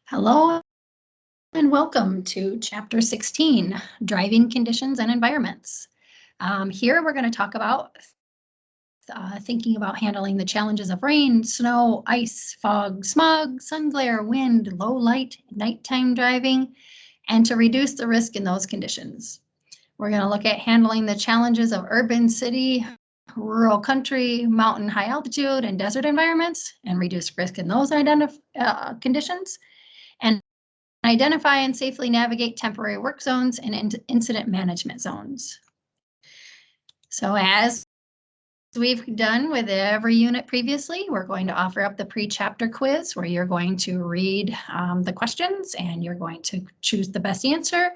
Hello and welcome to Chapter 16, Driving Conditions and Environments. Here we're going to talk about thinking about handling the challenges of rain, snow, ice, fog, smog, sun glare, wind, low light, nighttime driving, and to reduce the risk in those conditions. We're going to look at handling the challenges of urban, city, rural, country, mountain, high altitude, and desert environments, and reduce risk in those conditions. And identify and safely navigate temporary work zones and incident management zones. So as we've done with every unit previously, we're going to offer up the pre-chapter quiz where you're going to read the questions and you're going to choose the best answer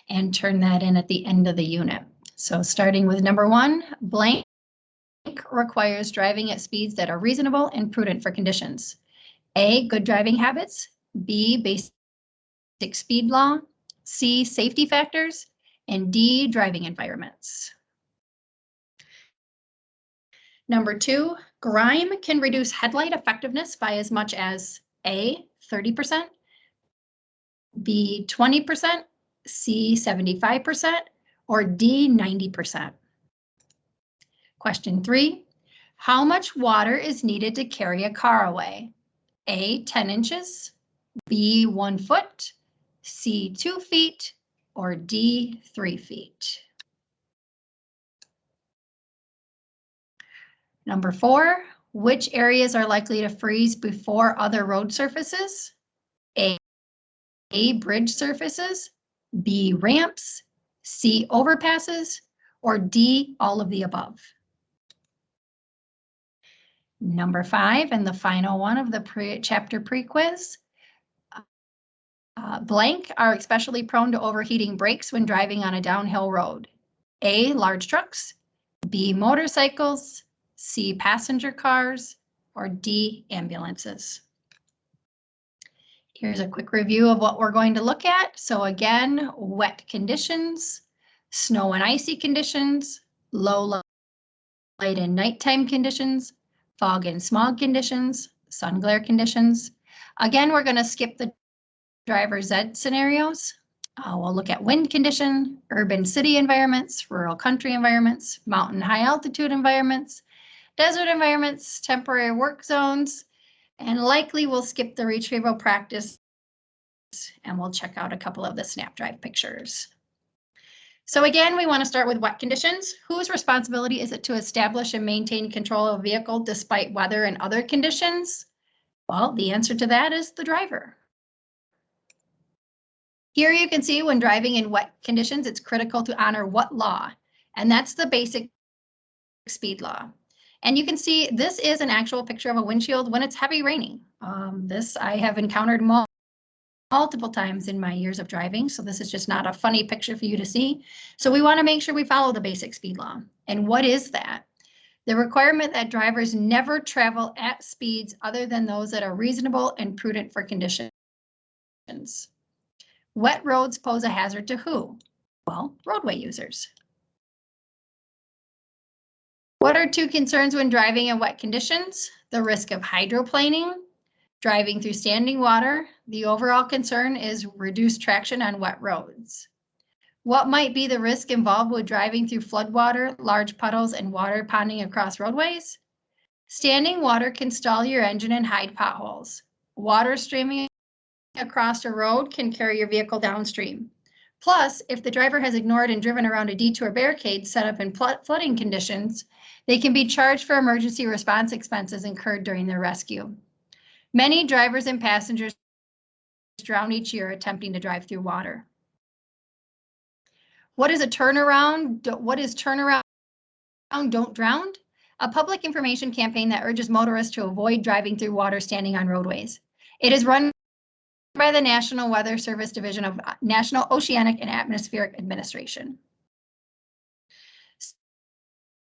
and turn that in at the end of the unit. So starting with number 1, blank requires driving at speeds that are reasonable and prudent for conditions. A, good driving habits. B, basic speed law, C, safety factors, and D, driving environments. Number 2, grime can reduce headlight effectiveness by as much as A, 30%, B, 20%, C, 75%, or D, 90%. Question 3, how much water is needed to carry a car away? A, 10 inches, B, 1 foot, C, 2 feet, or D, 3 feet. Number 4, which areas are likely to freeze before other road surfaces? A, bridge surfaces, B, ramps, C, overpasses, or D, all of the above. Number 5, and the final one of the chapter pre-quiz. Blank are especially prone to overheating brakes when driving on a downhill road. A, large trucks, B, motorcycles, C, passenger cars, or D, ambulances. Here's a quick review of what we're going to look at. So again, wet conditions, snow and icy conditions, low light and nighttime conditions, fog and smog conditions, sun glare conditions. Again, we're going to skip the driver Z scenarios. We'll look at wind condition, urban city environments, rural country environments, mountain high altitude environments, desert environments, temporary work zones, and likely we'll skip the retrieval practice and we'll check out a couple of the snap drive pictures. So again, we want to start with wet conditions. Whose responsibility is it to establish and maintain control of a vehicle despite weather and other conditions? Well, the answer to that is the driver. Here you can see when driving in wet conditions, it's critical to honor what law? And that's the basic speed law. And you can see this is an actual picture of a windshield when it's heavy raining. This I have encountered multiple times in my years of driving, so this is just not a funny picture for you to see. So we want to make sure we follow the basic speed law. And what is that? The requirement that drivers never travel at speeds other than those that are reasonable and prudent for conditions. Wet roads pose a hazard to who? Well, roadway users. What are 2 concerns when driving in wet conditions? The risk of hydroplaning, driving through standing water. The overall concern is reduced traction on wet roads. What might be the risk involved with driving through floodwater, large puddles, and water ponding across roadways? Standing water can stall your engine and hide potholes. Water streaming across a road can carry your vehicle downstream. Plus, if the driver has ignored and driven around a detour barricade set up in flooding conditions, they can be charged for emergency response expenses incurred during their rescue. Many drivers and passengers drown each year attempting to drive through water. What is a turnaround? What is turnaround don't drown? A public information campaign that urges motorists to avoid driving through water standing on roadways. It is run by the National Weather Service Division of National Oceanic and Atmospheric Administration.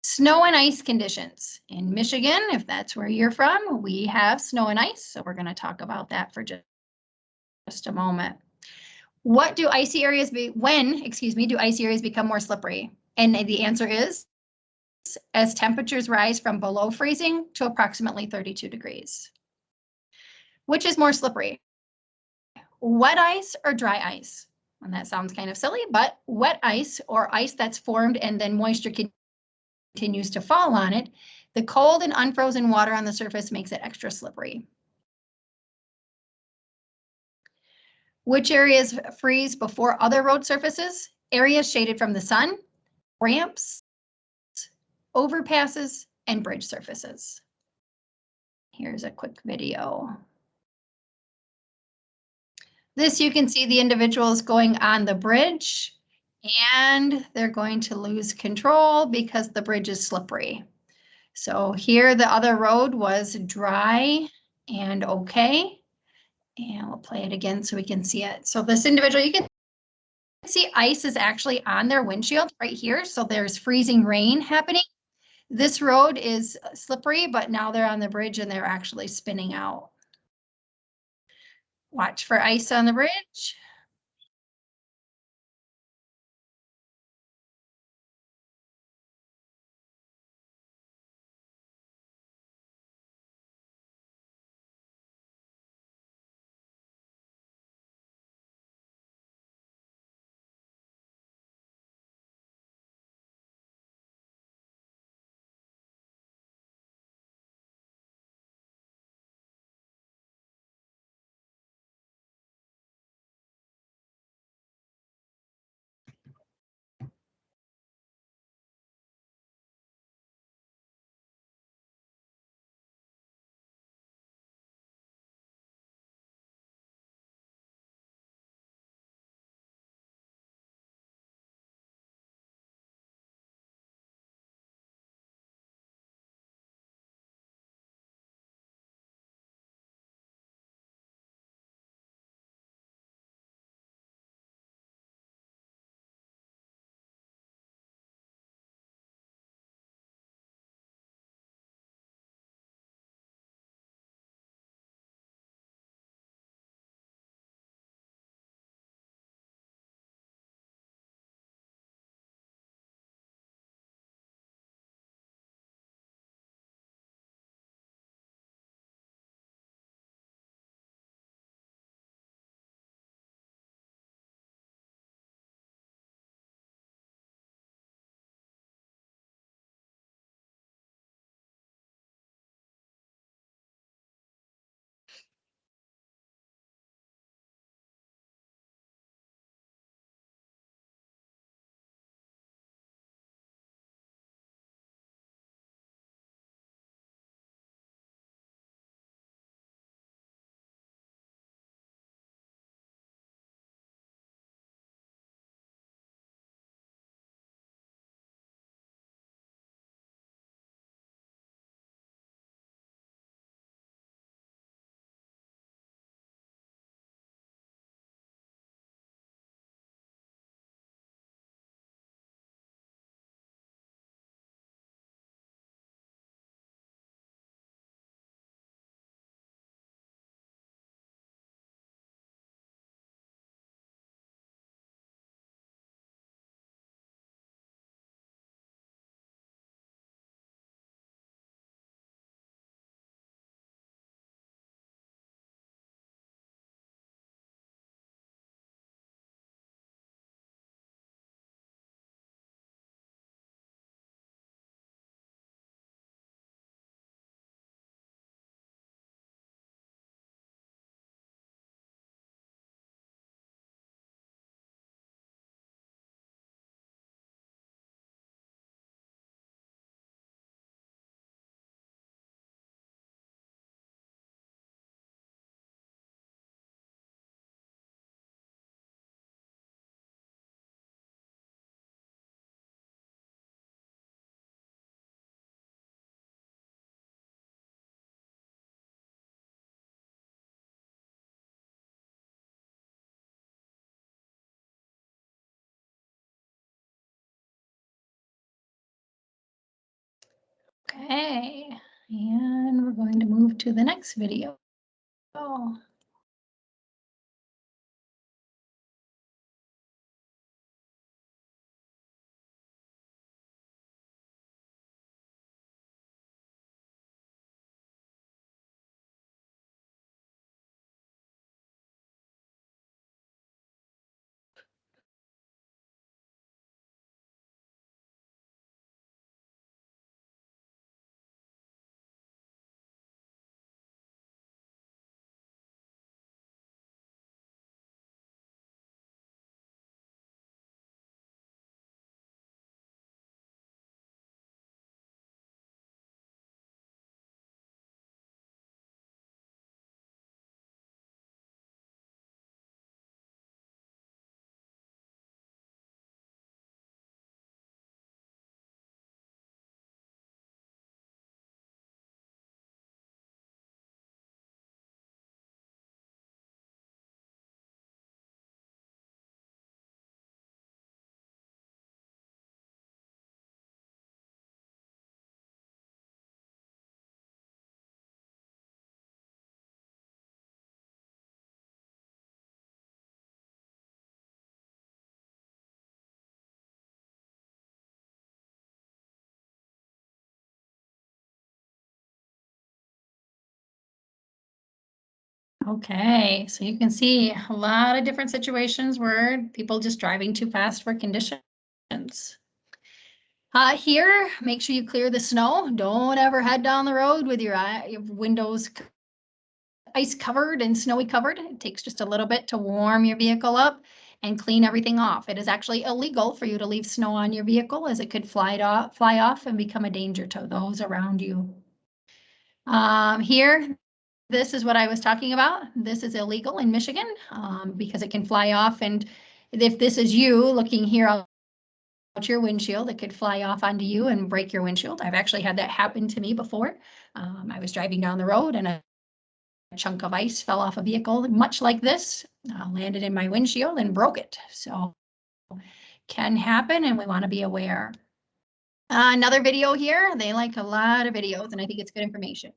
Snow and ice conditions. In Michigan, if that's where you're from, we have snow and ice, so we're going to talk about that for just a moment. What do icy areas do icy areas become more slippery? And the answer is as temperatures rise from below freezing to approximately 32 degrees. Which is more slippery? wet ice or dry ice. And that sounds kind of silly, but wet ice or ice that's formed and then moisture continues to fall on it, the cold and unfrozen water on the surface makes it extra slippery. Which areas freeze before other road surfaces? Areas shaded from the sun, ramps, overpasses, and bridge surfaces. Here's a quick video. This you can see the individuals going on the bridge and they're going to lose control because the bridge is slippery. So here the other road was dry and okay. And we'll play it again so we can see it. So this individual, you can see ice is actually on their windshield right here. So there's freezing rain happening. This road is slippery, but now they're on the bridge and they're actually spinning out. Watch for ice on the bridge. Okay, and we're going to move to the next video. Oh. Okay, so you can see a lot of different situations where people just driving too fast for conditions. Here, make sure you clear the snow. Don't ever head down the road with your windows ice covered and snowy covered. It takes just a little bit to warm your vehicle up and clean everything off. It is actually illegal for you to leave snow on your vehicle, as it could fly off and become a danger to those around you. Here, this is what I was talking about. This is illegal in Michigan because it can fly off. And if this is you looking here out your windshield, it could fly off onto you and break your windshield. I've actually had that happen to me before. I was driving down the road and a chunk of ice fell off a vehicle, much like this, landed in my windshield and broke it. So can happen, and we want to be aware. Another video here. They like a lot of videos, and I think it's good information.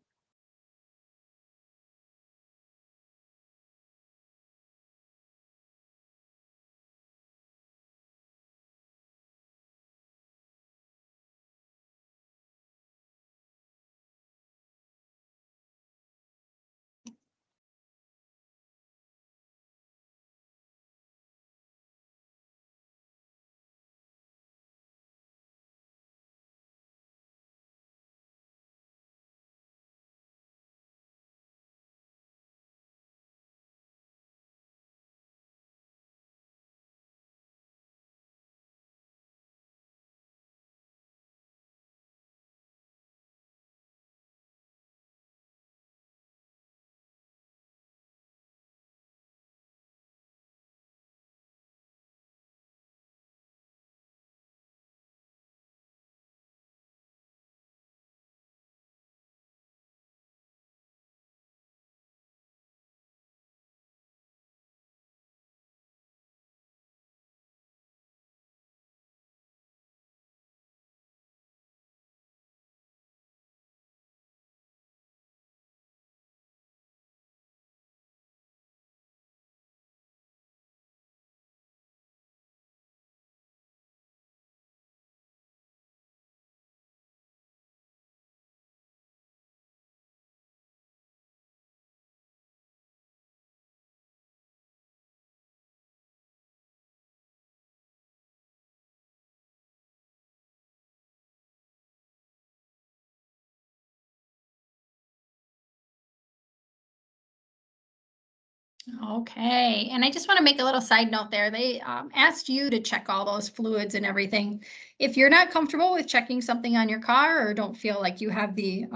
Okay, and I just want to make a little side note there. They asked you to check all those fluids and everything. If you're not comfortable with checking something on your car or don't feel like you have the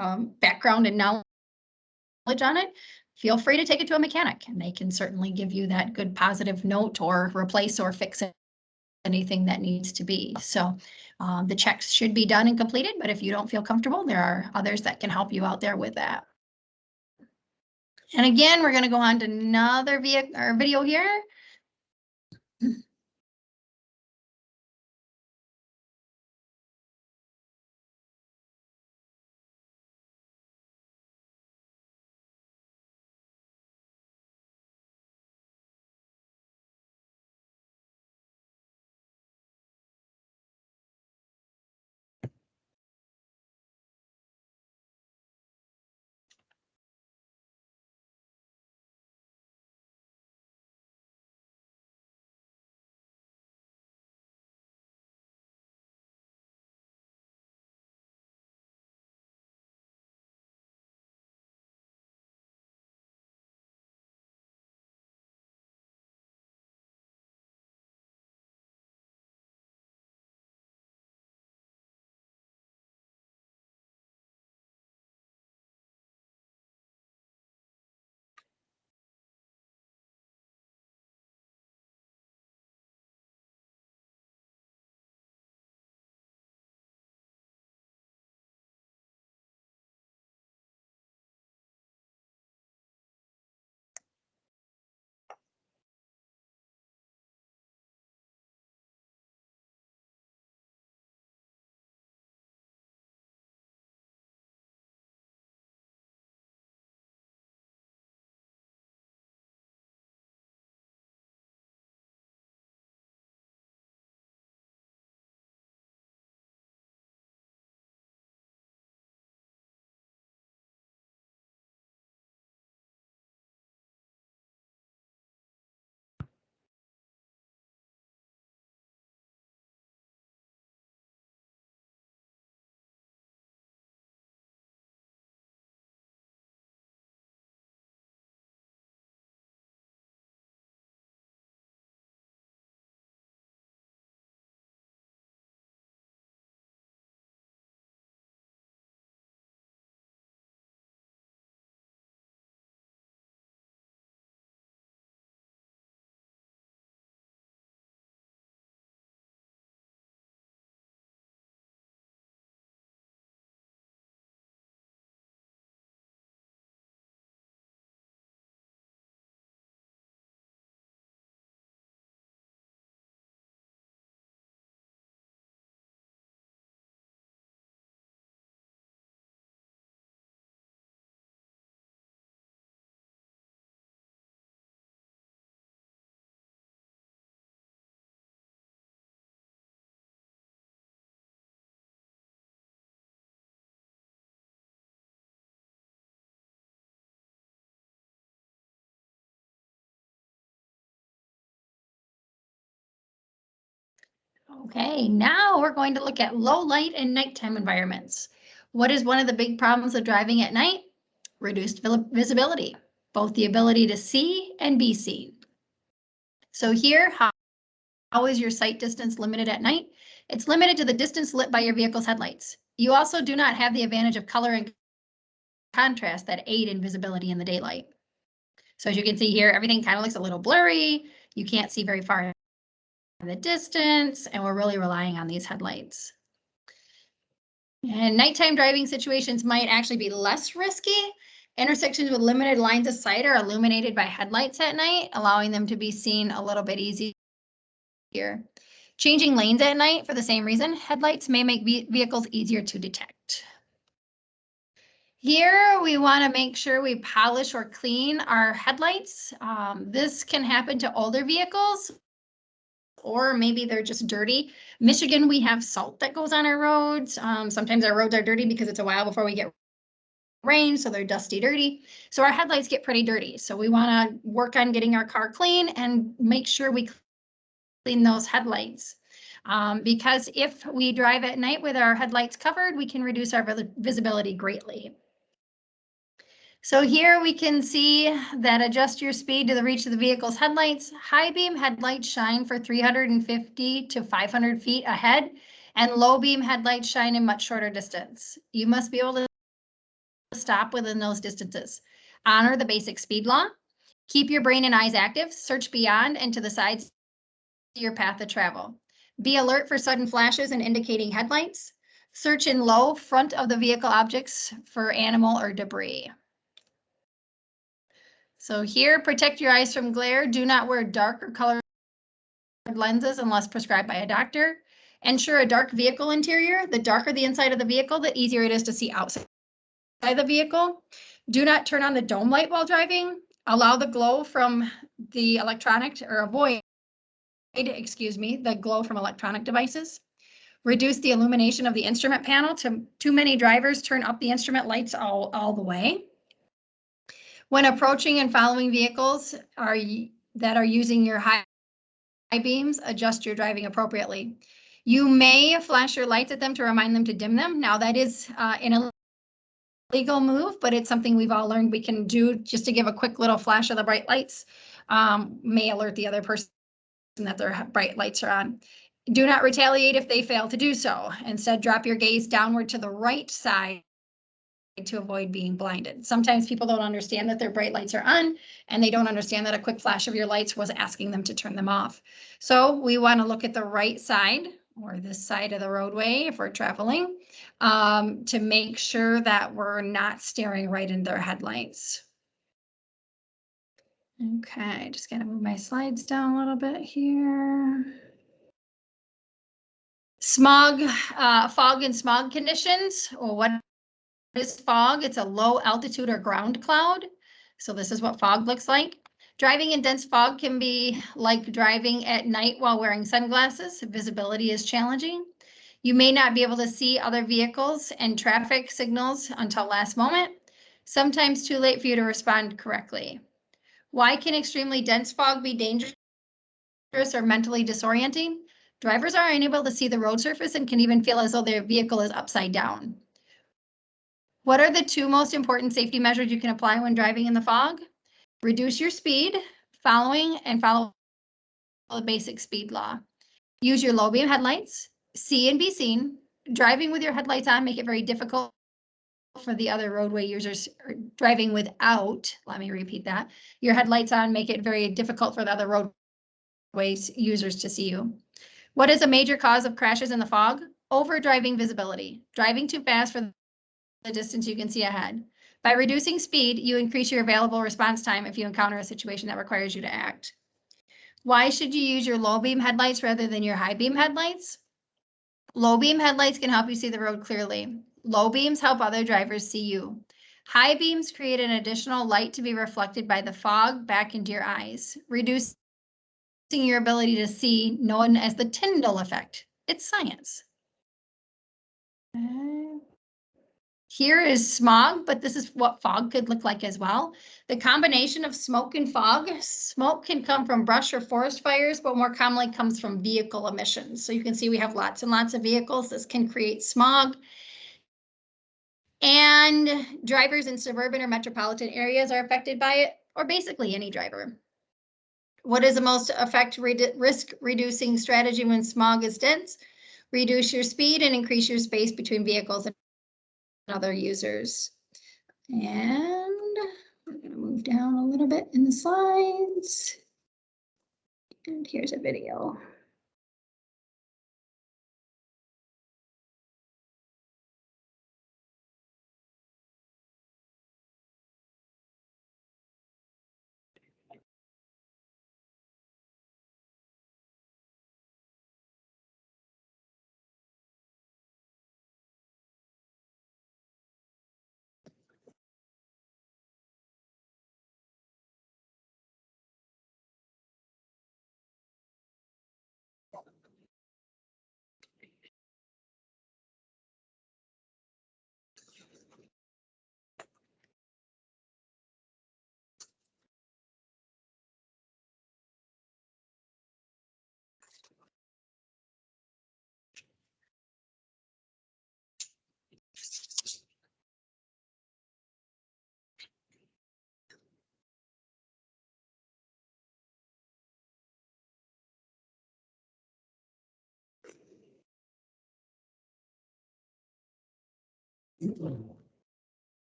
background and knowledge on it, feel free to take it to a mechanic, and they can certainly give you that good positive note or replace or fix anything that needs to be. So the checks should be done and completed, but if you don't feel comfortable, there are others that can help you out there with that. And again, we're going to go on to another video here. Okay, now we're going to look at low light and nighttime environments. What is one of the big problems of driving at night? Reduced visibility, both the ability to see and be seen. So here, how is your sight distance limited at night? It's limited to the distance lit by your vehicle's headlights. You also do not have the advantage of color and contrast that aid in visibility in the daylight. So as you can see here, everything kind of looks a little blurry. You can't see very far in the distance, and we're really relying on these headlights. And nighttime driving situations might actually be less risky. Intersections with limited lines of sight are illuminated by headlights at night, allowing them to be seen a little bit easier. Changing lanes at night for the same reason, headlights may make vehicles easier to detect. Here, we want to make sure we polish or clean our headlights. This can happen to older vehicles, or maybe they're just dirty. Michigan, we have salt that goes on our roads. Sometimes our roads are dirty because it's a while before we get rain, so they're dusty, dirty. So our headlights get pretty dirty. So we want to work on getting our car clean and make sure we clean those headlights. Because if we drive at night with our headlights covered, we can reduce our visibility greatly. So here we can see that adjust your speed to the reach of the vehicle's headlights. High beam headlights shine for 350 to 500 feet ahead, and low beam headlights shine in much shorter distance. You must be able to stop within those distances. Honor the basic speed law. Keep your brain and eyes active. Search beyond and to the sides of your path of travel. Be alert for sudden flashes and indicating headlights. Search in low front of the vehicle objects for animal or debris. So here, protect your eyes from glare. Do not wear dark or colored lenses unless prescribed by a doctor. Ensure a dark vehicle interior. The darker the inside of the vehicle, the easier it is to see outside the vehicle. Do not turn on the dome light while driving. Allow the glow from the electronic, or avoid, the glow from electronic devices. Reduce the illumination of the instrument panel. Too many drivers turn up the instrument lights all the way. When approaching and following vehicles that are using your high beams, adjust your driving appropriately. You may flash your lights at them to remind them to dim them. Now that is an illegal move, but it's something we've all learned we can do just to give a quick little flash of the bright lights. May alert the other person that their bright lights are on. Do not retaliate if they fail to do so. Instead, drop your gaze downward to the right side to avoid being blinded. Sometimes people don't understand that their bright lights are on, and they don't understand that a quick flash of your lights was asking them to turn them off. So we want to look at the right side, or this side of the roadway if we're traveling, to make sure that we're not staring right into their headlights. Okay, just gonna move my slides down a little bit here. Smog, fog and smog conditions. Well, what is fog? It's a low altitude or ground cloud. So this is what fog looks like. Driving in dense fog can be like driving at night while wearing sunglasses. Visibility is challenging. You may not be able to see other vehicles and traffic signals until last moment. Sometimes too late for you to respond correctly. Why can extremely dense fog be dangerous or mentally disorienting? Drivers are unable to see the road surface and can even feel as though their vehicle is upside down. What are the two most important safety measures you can apply when driving in the fog? Reduce your speed, follow the basic speed law. Use your low beam headlights, see and be seen. Driving with your headlights on make it very difficult for the other roadway users. Driving without, let me repeat that, your headlights on make it very difficult for the other roadway users to see you. What is a major cause of crashes in the fog? Overdriving visibility. Driving too fast for the distance you can see ahead. By reducing speed, you increase your available response time if you encounter a situation that requires you to act. Why should you use your low beam headlights rather than your high beam headlights? Low beam headlights can help you see the road clearly. Low beams help other drivers see you. High beams create an additional light to be reflected by the fog back into your eyes, reducing your ability to see, known as the Tyndall effect. It's science. Here is smog, but this is what fog could look like as well. The combination of smoke and fog. Smoke can come from brush or forest fires, but more commonly comes from vehicle emissions. So you can see we have lots and lots of vehicles. This can create smog. And drivers in suburban or metropolitan areas are affected by it, or basically any driver. What is the most risk reducing strategy when smog is dense? Reduce your speed and increase your space between vehicles and other users. And we're going to move down a little bit in the slides. And here's a video.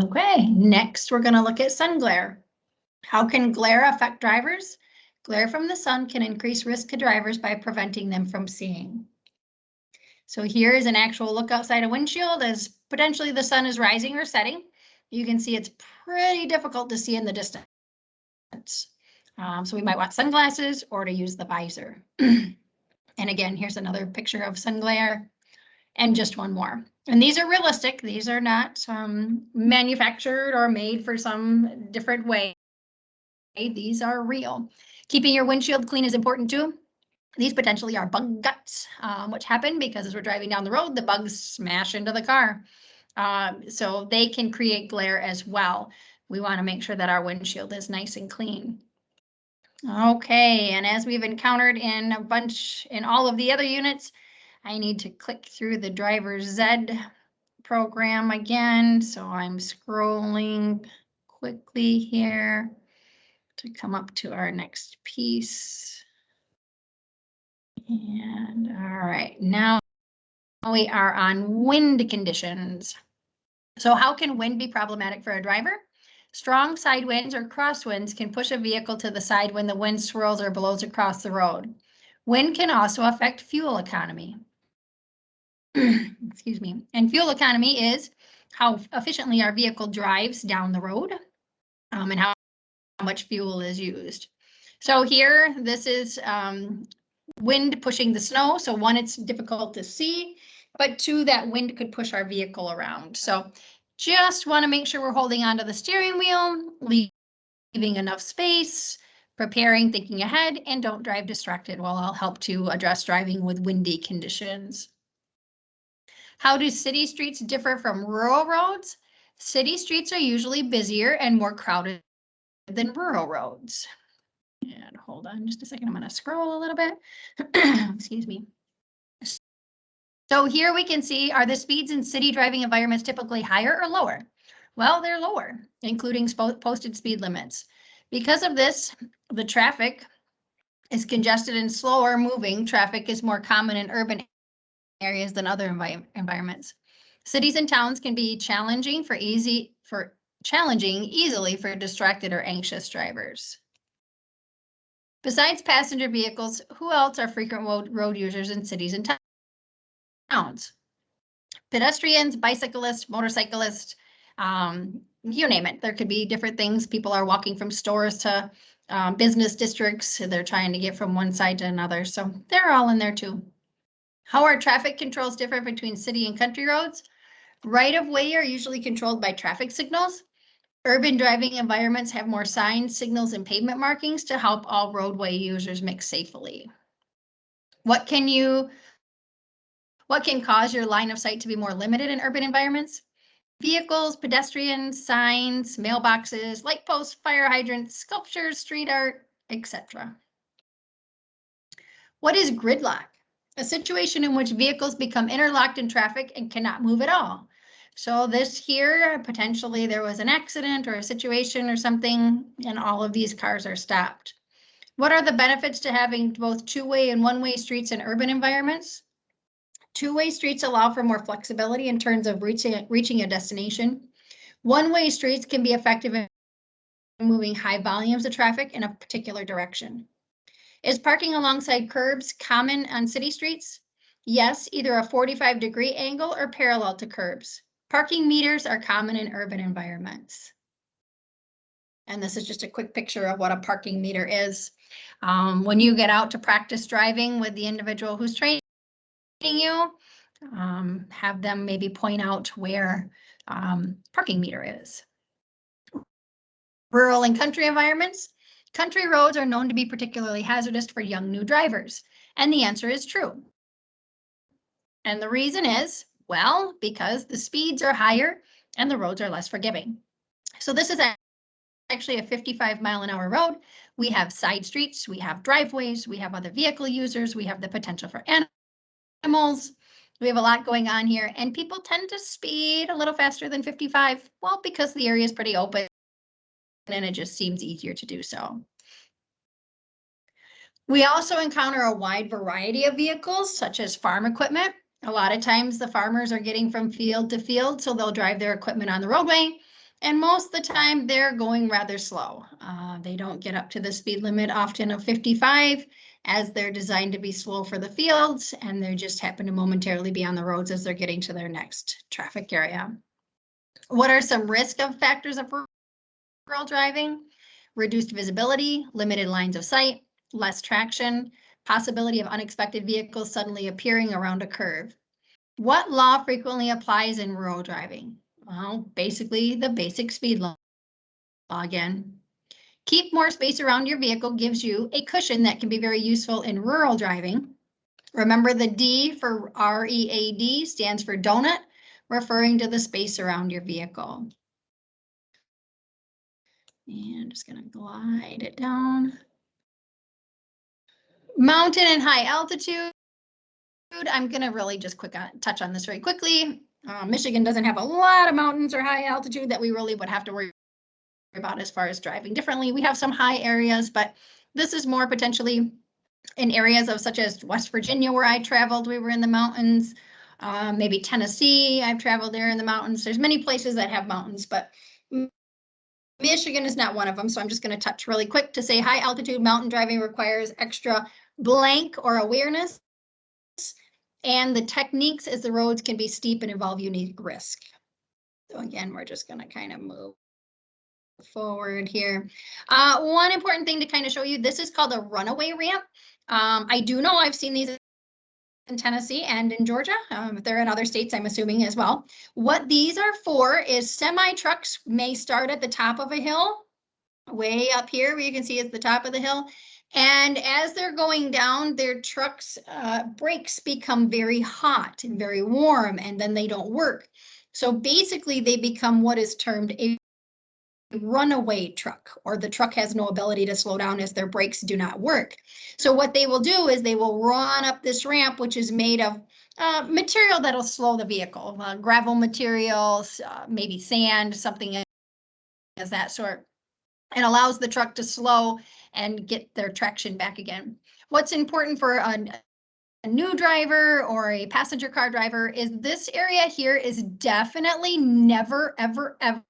Okay, next we're going to look at sun glare. How can glare affect drivers? Glare from the sun can increase risk to drivers by preventing them from seeing. So here is an actual look outside a windshield as potentially the sun is rising or setting. You can see it's pretty difficult to see in the distance. So we might want sunglasses or to use the visor. And again, here's another picture of sun glare and just one more. And these are realistic. These are not manufactured or made for some different way. These are real. Keeping your windshield clean is important too. These potentially are bug guts, which happen because as we're driving down the road, the bugs smash into the car. So they can create glare as well. We want to make sure that our windshield is nice and clean. Okay, and as we've encountered in all of the other units, I need to click through the driver's Z program again. So I'm scrolling quickly here to come up to our next piece. And all right, now we are on wind conditions. So how can wind be problematic for a driver? Strong side winds or crosswinds can push a vehicle to the side when the wind swirls or blows across the road. Wind can also affect fuel economy. Excuse me. And fuel economy is how efficiently our vehicle drives down the road and how much fuel is used. So here, this is wind pushing the snow. So one, it's difficult to see, but two, that wind could push our vehicle around. So just want to make sure we're holding onto the steering wheel, leaving enough space, preparing, thinking ahead, and don't drive distracted will all help to address driving with windy conditions. How do city streets differ from rural roads? City streets are usually busier and more crowded than rural roads. And hold on just a second, I'm going to scroll a little bit. Excuse me. So here we can see, are the speeds in city driving environments typically higher or lower? Well, they're lower, including posted speed limits. Because of this, the traffic is congested and slower moving. Traffic is more common in urban areas than other environments. Cities and towns can be challenging easily for distracted or anxious drivers. Besides passenger vehicles, who else are frequent road users in cities and towns? Pedestrians, bicyclists, motorcyclists, you name it. There could be different things. People are walking from stores to business districts. They're trying to get from one side to another. So they're all in there too. How are traffic controls different between city and country roads? Right-of-way are usually controlled by traffic signals. Urban driving environments have more signs, signals, and pavement markings to help all roadway users mix safely. What can cause your line of sight to be more limited in urban environments? Vehicles, pedestrians, signs, mailboxes, light posts, fire hydrants, sculptures, street art, etc. What is gridlock? A situation in which vehicles become interlocked in traffic and cannot move at all. So this here, potentially there was an accident or a situation or something, and all of these cars are stopped. What are the benefits to having both two-way and one-way streets in urban environments? Two-way streets allow for more flexibility in terms of reaching a destination. One-way streets can be effective in moving high volumes of traffic in a particular direction. Is parking alongside curbs common on city streets? Yes, either a 45-degree angle or parallel to curbs. Parking meters are common in urban environments. And this is just a quick picture of what a parking meter is. When you get out to practice driving with the individual who's training you, have them maybe point out where parking meter is. Rural and country environments. Country roads are known to be particularly hazardous for young new drivers. And the answer is true. And the reason is, well, because the speeds are higher and the roads are less forgiving. So this is actually a 55-mile-an-hour road. We have side streets, we have driveways, we have other vehicle users, we have the potential for animals. We have a lot going on here, and people tend to speed a little faster than 55, well, because the area is pretty open and it just seems easier to do so. We also encounter a wide variety of vehicles, such as farm equipment. A lot of times the farmers are getting from field to field, so they'll drive their equipment on the roadway. And most of the time they're going rather slow. They don't get up to the speed limit often of 55, as they're designed to be slow for the fields, and they just happen to momentarily be on the roads as they're getting to their next traffic area. What are some risk of factors of rural driving? Reduced visibility, limited lines of sight, less traction, possibility of unexpected vehicles suddenly appearing around a curve. What law frequently applies in rural driving? Well, basically the basic speed law again. Keep more space around your vehicle gives you a cushion that can be very useful in rural driving. Remember, the D for READ stands for donut, referring to the space around your vehicle. And I'm just going to glide it down. Mountain and high altitude. I'm going to really just touch on this very quickly. Michigan doesn't have a lot of mountains or high altitude that we really would have to worry about as far as driving differently. We have some high areas, but this is more potentially in areas of such as West Virginia, where I traveled. We were in the mountains. Maybe Tennessee, I've traveled there in the mountains. There's many places that have mountains, but Michigan is not one of them. So I'm just going to touch really quick to say high altitude mountain driving requires extra blank or awareness. And the techniques as the roads can be steep and involve unique risk. So again, we're just going to kind of move forward here. One important thing to kind of show you, this is called a runaway ramp. I do know I've seen these in Tennessee and in Georgia. They're in other states, I'm assuming as well. What these are for is semi trucks may start at the top of a hill. way up here where you can see it's the top of the hill. And as they're going down, their truck's brakes become very hot and very warm, and then they don't work. So basically they become what is termed a runaway truck, or the truck has no ability to slow down as their brakes do not work. So what they will do is they will run up this ramp, which is made of material that'll slow the vehicle, gravel materials, maybe sand, something as that sort. It allows the truck to slow and get their traction back again. What's important for a new driver or a passenger car driver is this area here is definitely never, ever, ever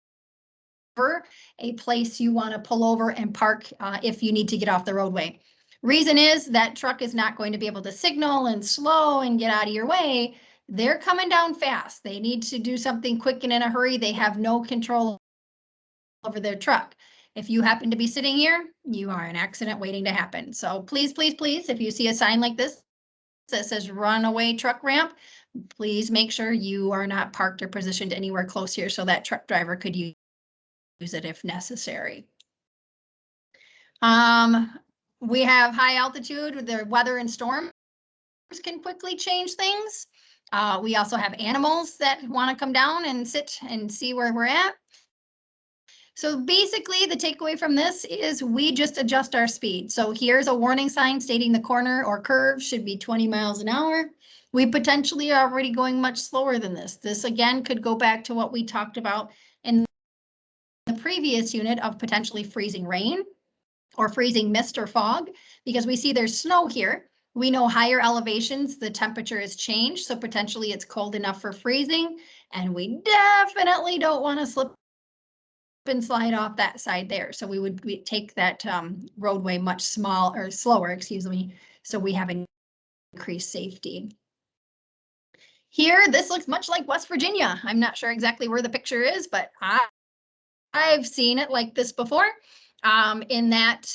a place you want to pull over and park if you need to get off the roadway. Reason is that truck is not going to be able to signal and slow and get out of your way. They're coming down fast. They need to do something quick and in a hurry. They have no control over their truck. If you happen to be sitting here, you are an accident waiting to happen. So please, please, please, if you see a sign like this that says runaway truck ramp, please make sure you are not parked or positioned anywhere close here so that truck driver could use it if necessary. We have high altitude, the weather and storms can quickly change things. We also have animals that want to come down and sit and see where we're at. So basically the takeaway from this is we just adjust our speed. So here's a warning sign stating the corner or curve should be 20 miles an hour. We potentially are already going much slower than this. This again could go back to what we talked about in the previous unit of potentially freezing rain or freezing mist or fog, because we see there's snow here. We know higher elevations, the temperature has changed, so potentially it's cold enough for freezing, and we definitely don't want to slip and slide off that side there. So we take that roadway much slower, excuse me, so we have increased safety. Here, this looks much like West Virginia. I'm not sure exactly where the picture is, but I've seen it like this before, in that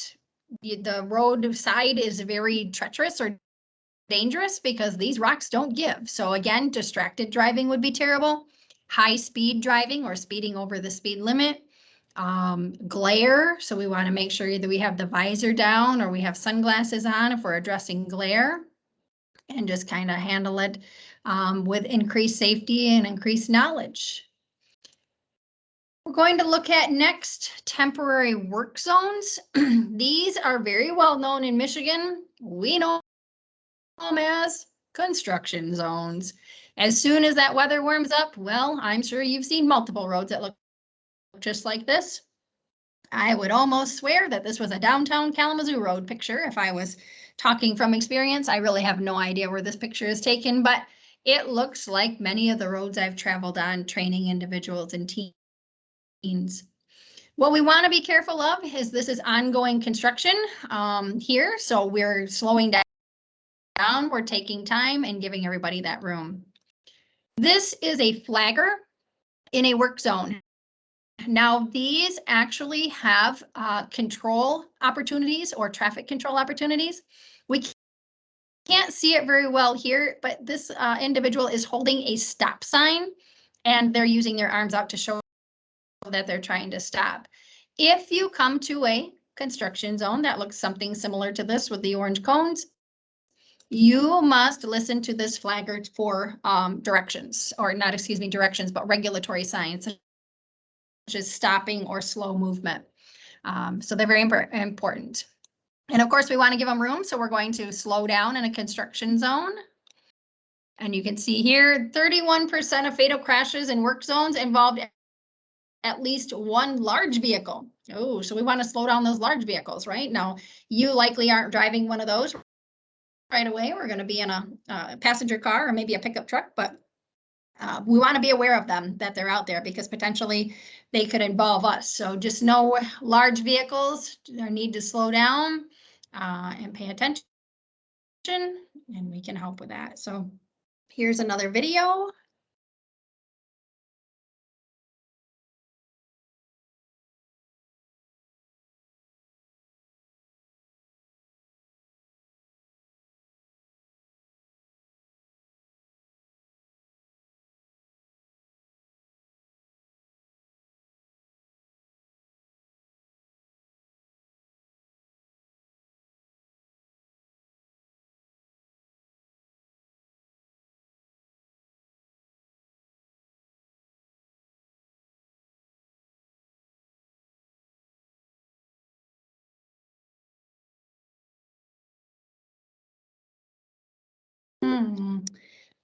the road side is very treacherous or dangerous because these rocks don't give. So again, distracted driving would be terrible. High speed driving or speeding over the speed limit. Glare, so we want to make sure either we have the visor down or we have sunglasses on if we're addressing glare, and just kind of handle it with increased safety and increased knowledge. We're going to look at next temporary work zones. These are very well known in Michigan. We know them as construction zones. As soon as that weather warms up, well, I'm sure you've seen multiple roads that look just like this. I would almost swear that this was a downtown Kalamazoo road picture if I was talking from experience. I really have no idea where this picture is taken, but it looks like many of the roads I've traveled on training individuals and teens. What we want to be careful of is this is ongoing construction here, so we're slowing down, we're taking time and giving everybody that room. This is a flagger in a work zone. Now, these actually have control opportunities or traffic control opportunities. We can't see it very well here, but this individual is holding a stop sign and they're using their arms out to show that they're trying to stop. If you come to a construction zone that looks something similar to this with the orange cones, you must listen to this flagger for directions, or not, excuse me, directions, but regulatory signs, such as stopping or slow movement. So they're very important. And of course, we want to give them room, so we're going to slow down in a construction zone. And you can see here, 31% of fatal crashes in work zones involved at least one large vehicle. Oh, so we want to slow down those large vehicles, right? Now, you likely aren't driving one of those right away. We're going to be in a passenger car or maybe a pickup truck, but we want to be aware of them, that they're out there, because potentially they could involve us. So just know large vehicles need to slow down and pay attention, and we can help with that. So here's another video.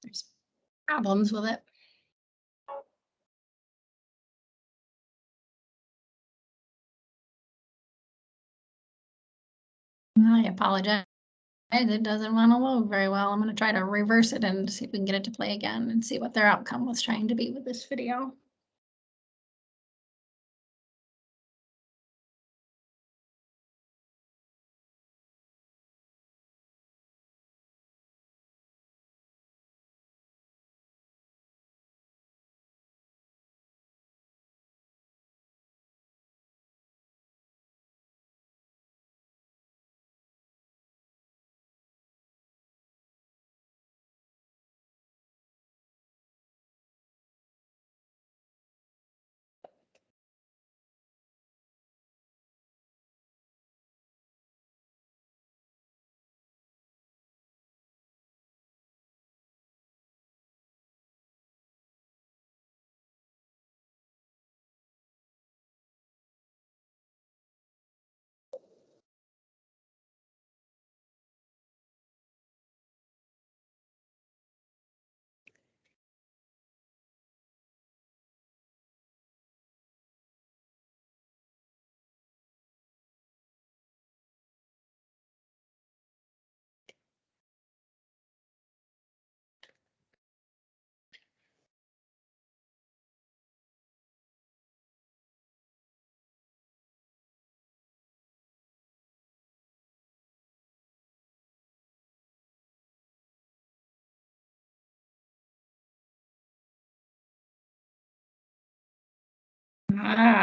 There's problems with it. I apologize. It doesn't want to load very well. I'm going to try to reverse it and see if we can get it to play again and see what their outcome was trying to be with this video.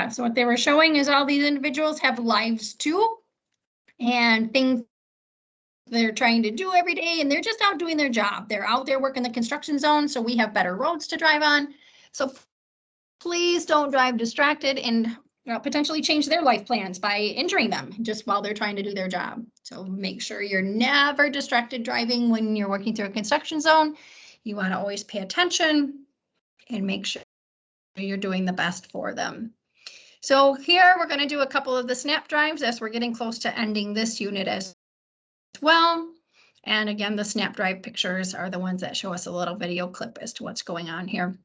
So what they were showing is all these individuals have lives too, and things they're trying to do every day, and they're just out doing their job. They're out there working the construction zone, so we have better roads to drive on. So please don't drive distracted and potentially change their life plans by injuring them just while they're trying to do their job. So make sure you're never distracted driving when you're working through a construction zone. You want to always pay attention and make sure you're doing the best for them. So here we're going to do a couple of the snap drives as we're getting close to ending this unit as well. And again, the snap drive pictures are the ones that show us a little video clip as to what's going on here.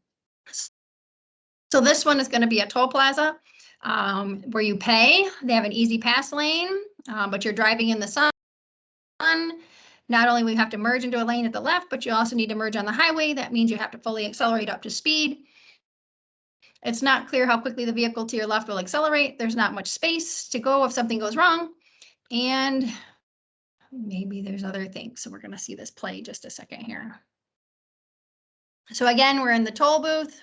So this one is going to be a toll plaza where you pay. They have an easy pass lane, but you're driving in the sun. Not only we have to merge into a lane at the left, but you also need to merge on the highway. That means you have to fully accelerate up to speed. It's not clear how quickly the vehicle to your left will accelerate. There's not much space to go if something goes wrong. And maybe there's other things. So we're going to see this play just a second here. So again, we're in the toll booth.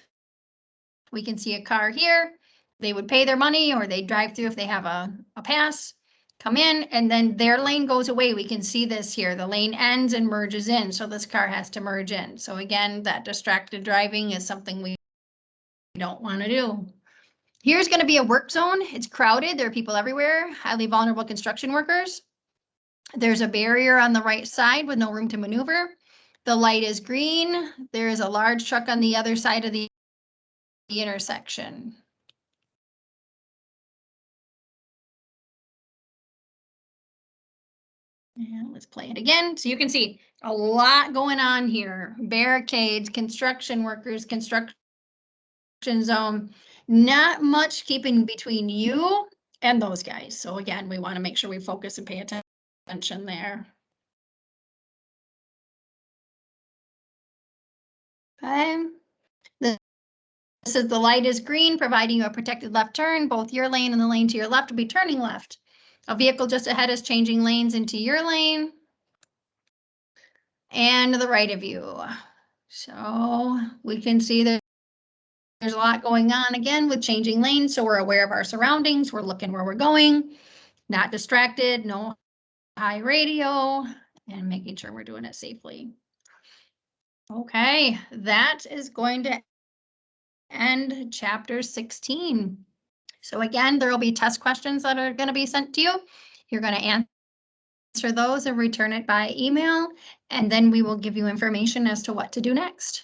We can see a car here. They would pay their money or they drive through if they have a pass, come in, and then their lane goes away. We can see this here. The lane ends and merges in. So this car has to merge in. So again, that distracted driving is something we don't want to do. Here's going to be a work zone. It's crowded. There are people everywhere, highly vulnerable construction workers. There's a barrier on the right side with no room to maneuver. The light is green. There is a large truck on the other side of the intersection. And let's play it again. So you can see a lot going on here. Barricades, construction workers, construction zone, not much keeping between you and those guys. So again, we want to make sure we focus and pay attention there. Okay. This is the light is green, providing you a protected left turn. Both your lane and the lane to your left will be turning left. A vehicle just ahead is changing lanes into your lane and to the right of you. So we can see that there's a lot going on again with changing lanes. So we're aware of our surroundings. We're looking where we're going, not distracted, no high radio, and making sure we're doing it safely. Okay, that is going to end chapter 16. So again, there will be test questions that are going to be sent to you. You're going to answer those and return it by email, and then we will give you information as to what to do next.